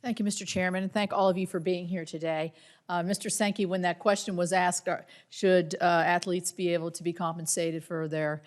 Thank you, Mr. Chairman, and thank all of you for being here today. Mr. Sankey, when that question was asked, should athletes be able to be compensated for their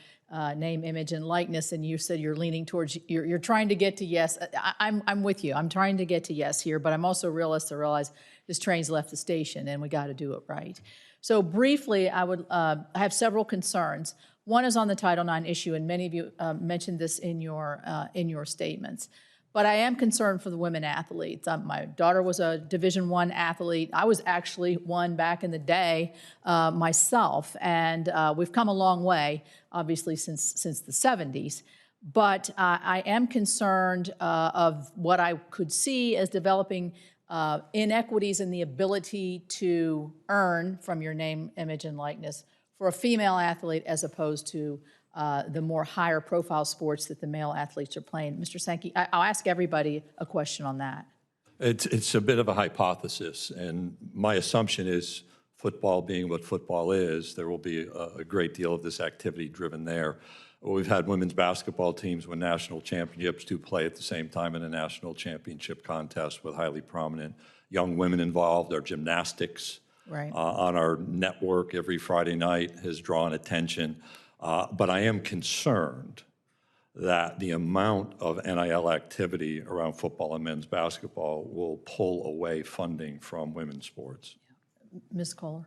name, image, and likeness, and you said you're leaning towards, you're trying to get to yes. I'm with you. I'm trying to get to yes here, but I'm also a realist to realize this train's left the station, and we got to do it right. So briefly, I have several concerns. One is on the Title IX issue, and many of you mentioned this in your statements. But I am concerned for the women athletes. My daughter was a Division I athlete. I was actually one back in the day myself, and we've come a long way, obviously, since the 70s. But I am concerned of what I could see as developing inequities in the ability to earn from your name, image, and likeness for a female athlete as opposed to the more higher profile sports that the male athletes are playing. Mr. Sankey, I'll ask everybody a question on that. It's a bit of a hypothesis, and my assumption is football being what football is, there will be a great deal of this activity driven there. We've had women's basketball teams win national championships to play at the same time in a national championship contest with highly prominent young women involved. Our gymnastics on our network every Friday night has drawn attention. But I am concerned that the amount of NIL activity around football and men's basketball will pull away funding from women's sports. Ms. Kohler.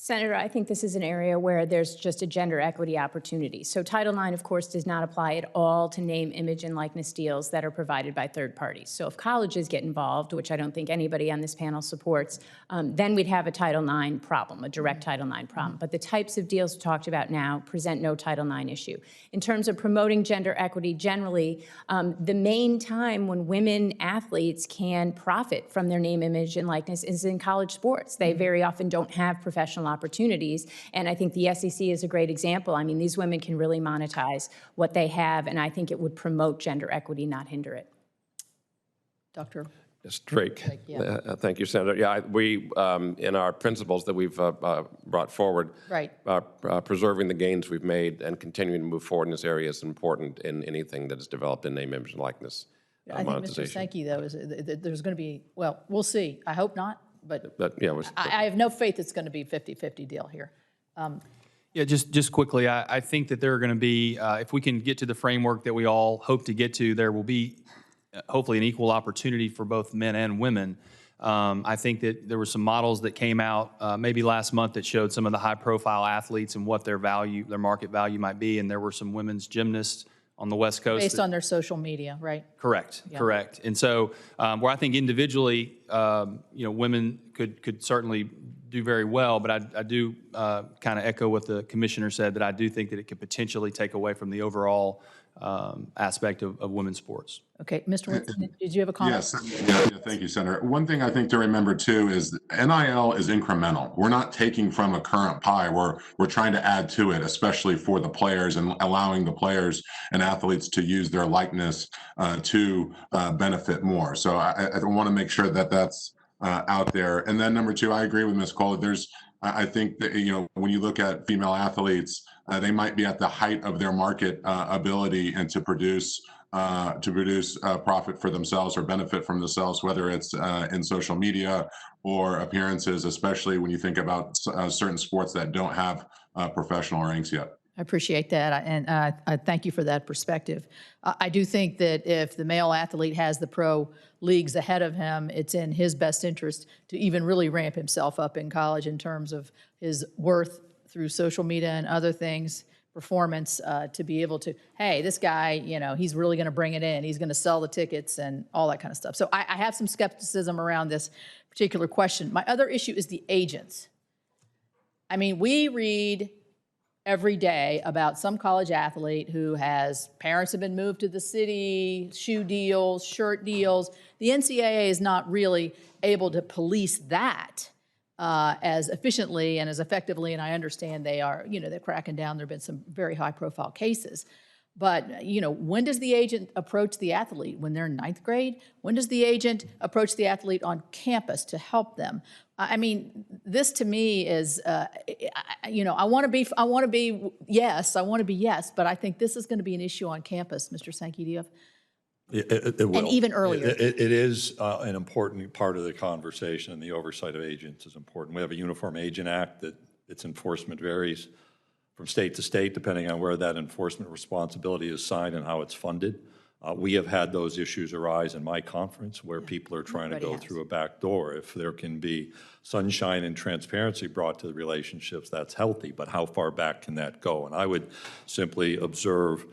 Senator, I think this is an area where there's just a gender equity opportunity. So Title IX, of course, does not apply at all to name, image, and likeness deals that are provided by third parties. So if colleges get involved, which I don't think anybody on this panel supports, then we'd have a Title IX problem, a direct Title IX problem. But the types of deals talked about now present no Title IX issue. In terms of promoting gender equity generally, the main time when women athletes can profit from their name, image, and likeness is in college sports. They very often don't have professional opportunities, and I think the SEC is a great example. I mean, these women can really monetize what they have, and I think it would promote gender equity, not hinder it. Dr. Yes, Drake. Thank you, Senator. Yeah, we, in our principles that we've brought forward, preserving the gains we've made and continuing to move forward in this area is important in anything that is developed in name, image, and likeness monetization. I think, Mr. Sankey, though, is there's going to be, well, we'll see. I hope not. But yeah, I have no faith it's going to be a 50-50 deal here. Yeah, just quickly, I think that there are going to be, if we can get to the framework that we all hope to get to, there will be hopefully an equal opportunity for both men and women. I think that there were some models that came out maybe last month that showed some of the high-profile athletes and what their value, their market value might be, and there were some women's gymnasts on the West Coast. Based on their social media, right? Correct, correct. And so where I think individually, women could certainly do very well, but I do kind of echo what the commissioner said, that I do think that it could potentially take away from the overall aspect of women's sports. Okay, Mr. Winston, did you have a comment? Yes, thank you, Senator. One thing I think to remember too is NIL is incremental. We're not taking from a current pie. We're trying to add to it, especially for the players and allowing the players and athletes to use their likeness to benefit more. So I want to make sure that that's out there. And then number two, I agree with Ms. Kohler. I think that, when you look at female athletes, they might be at the height of their market ability and to produce profit for themselves or benefit from themselves, whether it's in social media or appearances, especially when you think about certain sports that don't have professional ranks yet. I appreciate that, and I thank you for that perspective. I do think that if the male athlete has the pro leagues ahead of him, it's in his best interest to even really ramp himself up in college in terms of his worth through social media and other things, performance, to be able to, hey, this guy, he's really going to bring it in. He's going to sell the tickets and all that kind of stuff. So I have some skepticism around this particular question. My other issue is the agents. I mean, we read every day about some college athlete who has parents have been moved to the city, shoe deals, shirt deals. The NCAA is not really able to police that as efficiently and as effectively, and I understand they are, they're cracking down. There have been some very high-profile cases. But, when does the agent approach the athlete? When they're in ninth grade? When does the agent approach the athlete on campus to help them? I mean, this to me is, I want to be yes, but I think this is going to be an issue on campus. Mr. Sankey, do you have? It will. And even earlier. It is an important part of the conversation, and the oversight of agents is important. We have a Uniform Agent Act that its enforcement varies from state to state, depending on where that enforcement responsibility is signed and how it's funded. We have had those issues arise in my conference where people are trying to go through a back door. If there can be sunshine and transparency brought to the relationships, that's healthy, but how far back can that go? And I would simply observe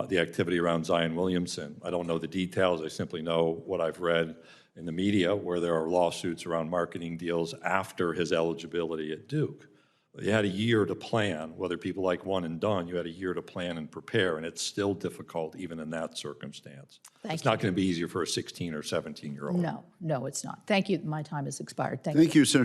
the activity around Zion Williamson. I don't know the details. I simply know what I've read in the media where there are lawsuits around marketing deals after his eligibility at Duke. You had a year to plan, whether people like one and done, you had a year to plan and prepare, and it's still difficult even in that circumstance. It's not going to be easier for a 16 or 17-year-old. No, it's not. Thank you. My time has expired. Thank you, Senator.